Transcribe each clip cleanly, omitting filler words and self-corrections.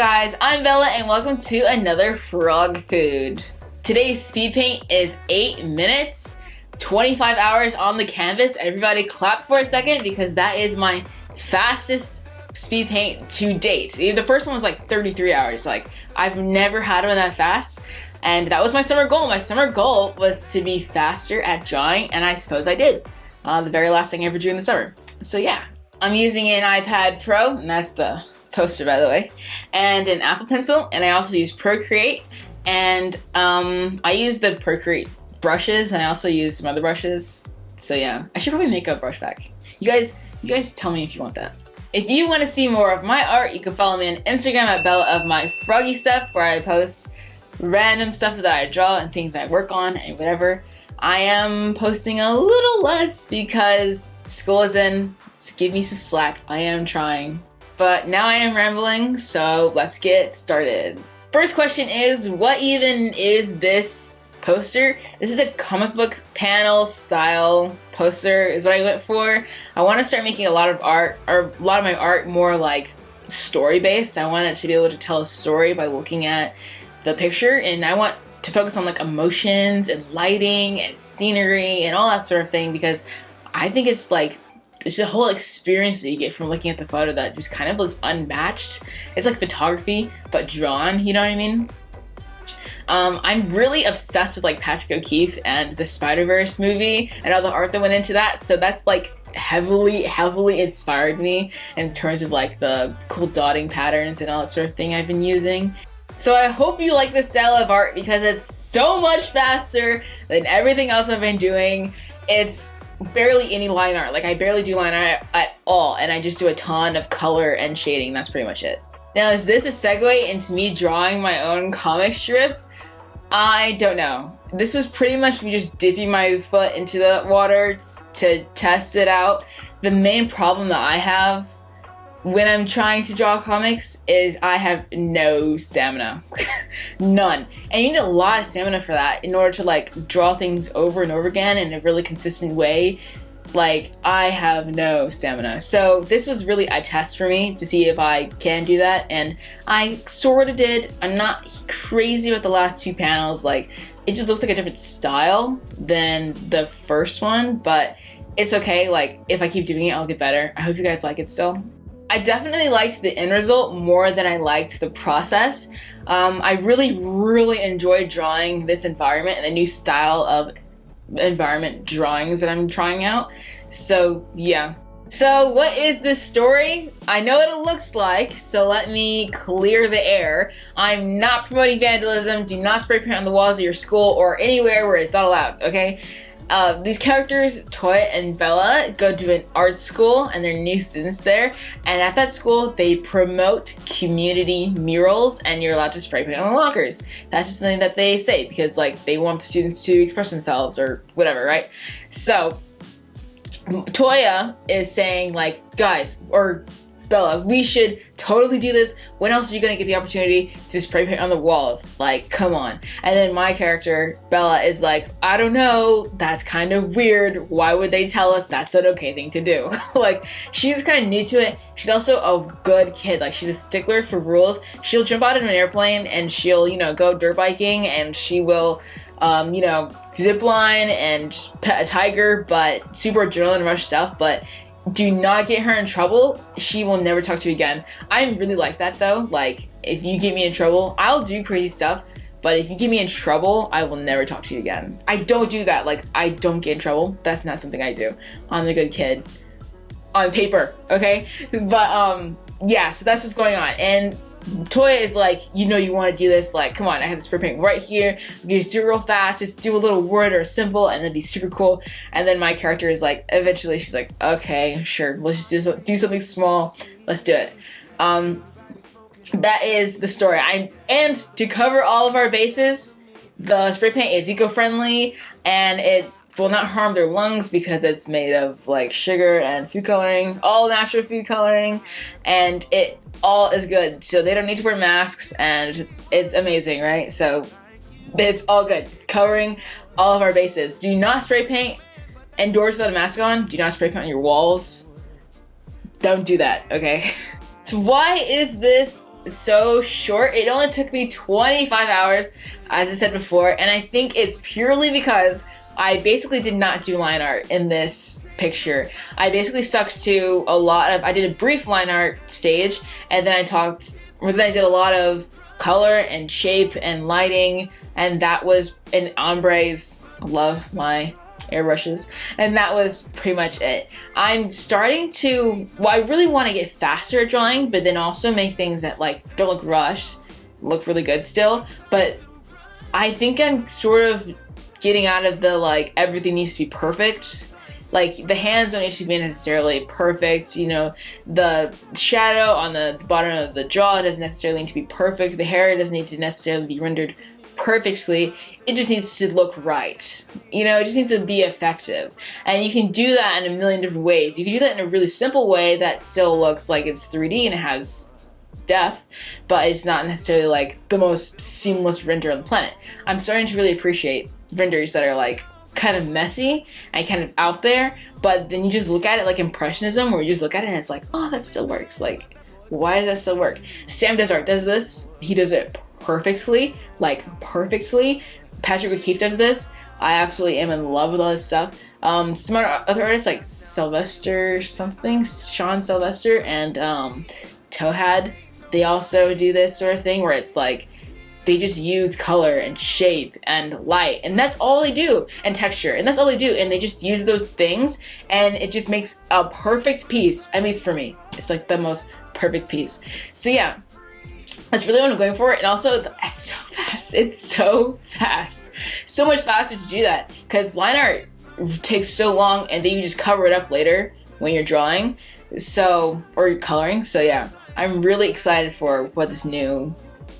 guys, I'm Bella and welcome to another frog food. Today's speed paint is 8 minutes, 25 hours on the canvas. Everybody clap for a second because that is my fastest speed paint to date. The first one was like 33 hours. Like, I've never had one that fast. And that was my summer goal. My summer goal was to be faster at drawing, and I suppose I did. The very last thing I ever drew in the summer. So yeah, I'm using an iPad Pro, and that's the poster by the way, and an Apple Pencil, and I also use Procreate, and I use the Procreate brushes, and I also use some other brushes. So yeah, I should probably make a brush back. You guys tell me if you want that. If you want to see more of my art, you can follow me on Instagram at Bella of My Froggy Stuff, where I post random stuff that I draw and things I work on and whatever. I am posting a little less because school is in, so give me some slack. I am trying. But now I am rambling, so let's get started. First question is, what even is this poster? This is a comic book panel style poster is what I went for. I want to start making a lot of art, or a lot of my art more like story based. I want it to be able to tell a story by looking at the picture, and I want to focus on like emotions and lighting and scenery and all that sort of thing, because I think it's a whole experience that you get from looking at the photo that just kind of looks unmatched. It's like photography but drawn, you know what I mean? I'm really obsessed with like Patrick O'Keefe and the Spider-Verse movie and all the art that went into that, so that's like heavily inspired me in terms of like the cool dotting patterns and all that sort of thing I've been using. So I hope you like this style of art because it's so much faster than everything else I've been doing. It's barely any line art. Like, I barely do line art at all, and I just do a ton of color and shading. That's pretty much it. Now, is this a segue into me drawing my own comic strip? I don't know. This was pretty much me just dipping my foot into the water to test it out. The main problem that I have when I'm trying to draw comics is I have no stamina. None. And you need a lot of stamina for that in order to like draw things over and over again in a really consistent way. Like, I have no stamina. So this was really a test for me to see if I can do that, and I sort of did. I'm not crazy about the last two panels. Like, it just looks like a different style than the first one, but it's okay. Like, if I keep doing it, I'll get better. I hope you guys like it still. I definitely liked the end result more than I liked the process. I really enjoyed drawing this environment and the new style of environment drawings that I'm trying out. So yeah. So what is this story? I know what it looks like, so let me clear the air. I'm not promoting vandalism. Do not spray paint on the walls of your school or anywhere where it's not allowed, okay? These characters, Toya and Bella, go to an art school and they're new students there, and at that school they promote community murals and you're allowed to spray paint on the lockers. That's just something that they say because like they want the students to express themselves or whatever, right? So Toya is saying like, guys, or Bella, we should totally do this. When else are you gonna get the opportunity to spray paint on the walls? Like, come on. And then my character, Bella, is like, I don't know, that's kind of weird. Why would they tell us that's an okay thing to do? Like, she's kind of new to it. She's also a good kid. Like, she's a stickler for rules. She'll jump out of an airplane and she'll, go dirt biking, and she will zip line and pet a tiger, but super adrenaline rush stuff, but do not get her in trouble. She will never talk to you again. I'm really like that though. Like, if you get me in trouble, I'll do crazy stuff, but if you get me in trouble, I will never talk to you again. I don't do that. Like, I don't get in trouble. That's not something I do. I'm a good kid. On paper, okay? But yeah, so that's what's going on. And Toya is like, you want to do this, like, come on, I have this spray paint right here, you just do it real fast, just do a little word or a symbol and it'd be super cool. And then my character is like, eventually she's like, okay, sure, let's just do something small, let's do it. That is the story. And to cover all of our bases, the spray paint is eco-friendly and it will not harm their lungs because it's made of like sugar and food coloring, all natural food coloring, and it all is good. So they don't need to wear masks and it's amazing, right? So it's all good. Covering all of our bases. Do not spray paint indoors without a mask on. Do not spray paint on your walls. Don't do that, okay? So why is this so short. It only took me 25 hours, as I said before, and I think it's purely because I basically did not do line art in this picture. I basically stuck to I did a brief line art stage, and then I did a lot of color and shape and lighting, and that was in ombres. Love my airbrushes, and that was pretty much it. I'm starting to, I really want to get faster at drawing, but then also make things that like don't look rushed, look really good still. But I think I'm sort of getting out of the like everything needs to be perfect. Like the hands don't need to be necessarily perfect, you know, the shadow on the bottom of the jaw doesn't necessarily need to be perfect, the hair doesn't need to necessarily be rendered perfectly, it just needs to look right. You know, it just needs to be effective. And you can do that in a million different ways. You can do that in a really simple way that still looks like it's 3D and it has depth, but it's not necessarily like the most seamless render on the planet. I'm starting to really appreciate renders that are like kind of messy and kind of out there, but then you just look at it like Impressionism, where you just look at it and it's like, oh, that still works. Like, why does that still work? Sam Desart does this. He does it perfectly, like perfectly. Patrick O'Keefe does this. I absolutely am in love with all this stuff. Some other artists like Sean Sylvester and Tohad, they also do this sort of thing where it's like they just use color and shape and light, and that's all they do, and texture, and that's all they do, and they just use those things, and it just makes a perfect piece. At least for me, it's like the most perfect piece. So yeah, that's really what I'm going for. And also, it's so fast. It's so fast. So much faster to do that, because line art takes so long, and then you just cover it up later when you're drawing, so, or you're coloring. So yeah, I'm really excited for what this new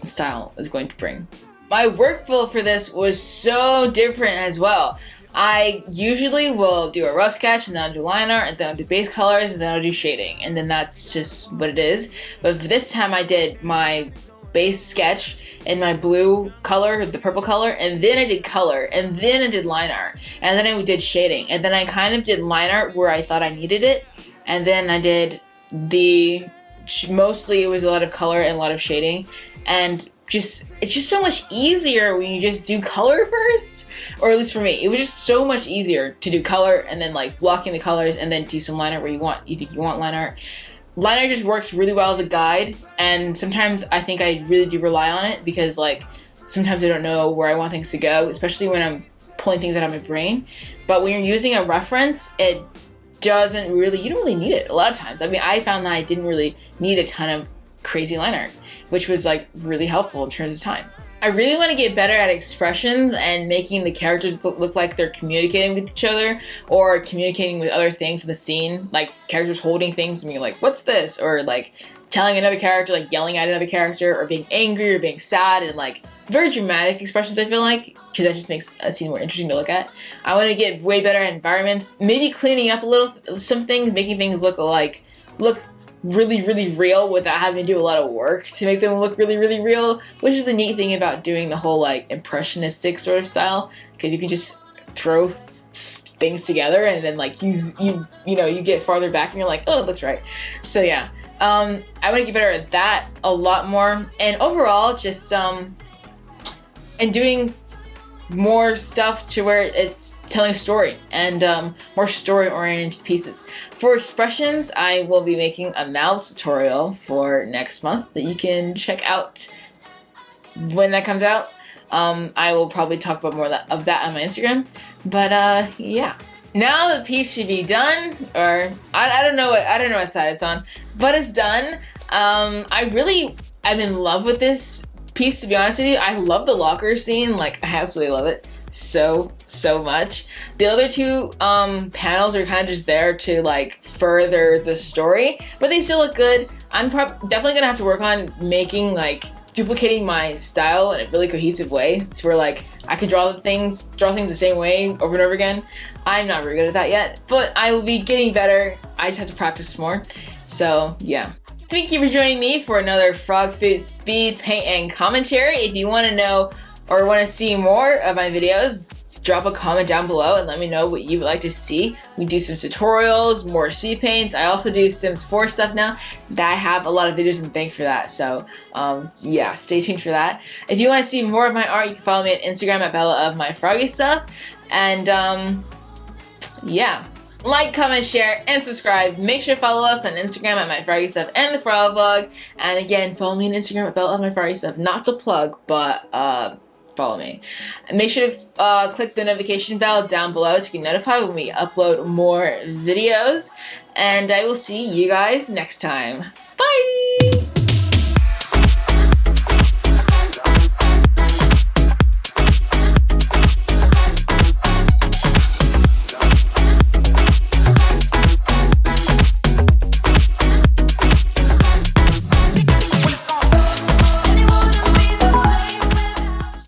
style is going to bring. My workflow for this was so different as well. I usually will do a rough sketch, and then I'll do line art, and then I'll do base colors, and then I'll do shading, and then that's just what it is. But for this time I did my base sketch in my blue color, the purple color, and then I did color, and then I did line art, and then I did shading, and then I kind of did line art where I thought I needed it, and then I did mostly it was a lot of color and a lot of shading. And it's just so much easier when you just do color first, or at least for me, it was just so much easier to do color and then like blocking the colors and then do some line art where you think you want line art. Line art just works really well as a guide, and sometimes I think I really do rely on it because like sometimes I don't know where I want things to go, especially when I'm pulling things out of my brain. But when you're using a reference, you don't really need it a lot of times. I mean, I found that I didn't really need a ton of crazy line art, which was like really helpful in terms of time. I really want to get better at expressions and making the characters look like they're communicating with each other or communicating with other things in the scene, like characters holding things and being like, what's this? Or like telling another character, like yelling at another character, or being angry or being sad, and like very dramatic expressions, I feel like, because that just makes a scene more interesting to look at. I want to get way better at environments, maybe cleaning up a little some things, making things look really, really real without having to do a lot of work to make them look really, really real, which is the neat thing about doing the whole like impressionistic sort of style, because you can just throw things together and then like you get farther back and you're like, oh, it looks right. So yeah, I want to get better at that a lot more, and overall just and doing more stuff to where it's telling a story and more story-oriented pieces. For expressions, I will be making a mouths tutorial for next month that you can check out when that comes out. I will probably talk about more of that on my Instagram. But yeah, now the piece should be done, or I don't know what side it's on, but it's done. I'm in love with this piece, to be honest with you. I love the locker scene, like I absolutely love it so much. The other two panels are kind of just there to like further the story, but they still look good. I'm definitely gonna have to work on making duplicating my style in a really cohesive way. It's where like I can draw things the same way over and over again. I'm not very good at that yet, but I will be getting better. I just have to practice more. So yeah. Thank you for joining me for another Frog Food Speed Paint and Commentary. If you want to know or want to see more of my videos, drop a comment down below and let me know what you would like to see. We do some tutorials, more speed paints. I also do Sims 4 stuff now that I have a lot of videos and thank for that. So yeah, stay tuned for that. If you want to see more of my art, you can follow me on Instagram at Bella of My Froggy Stuff. And yeah. Like, comment, share, and subscribe. Make sure to follow us on Instagram at My Froggy Stuff and the Frog Vlog. And again, follow me on Instagram at Bella of My Froggy Stuff. Not to plug, but follow me. And make sure to click the notification bell down below to get notified when we upload more videos. And I will see you guys next time. Bye!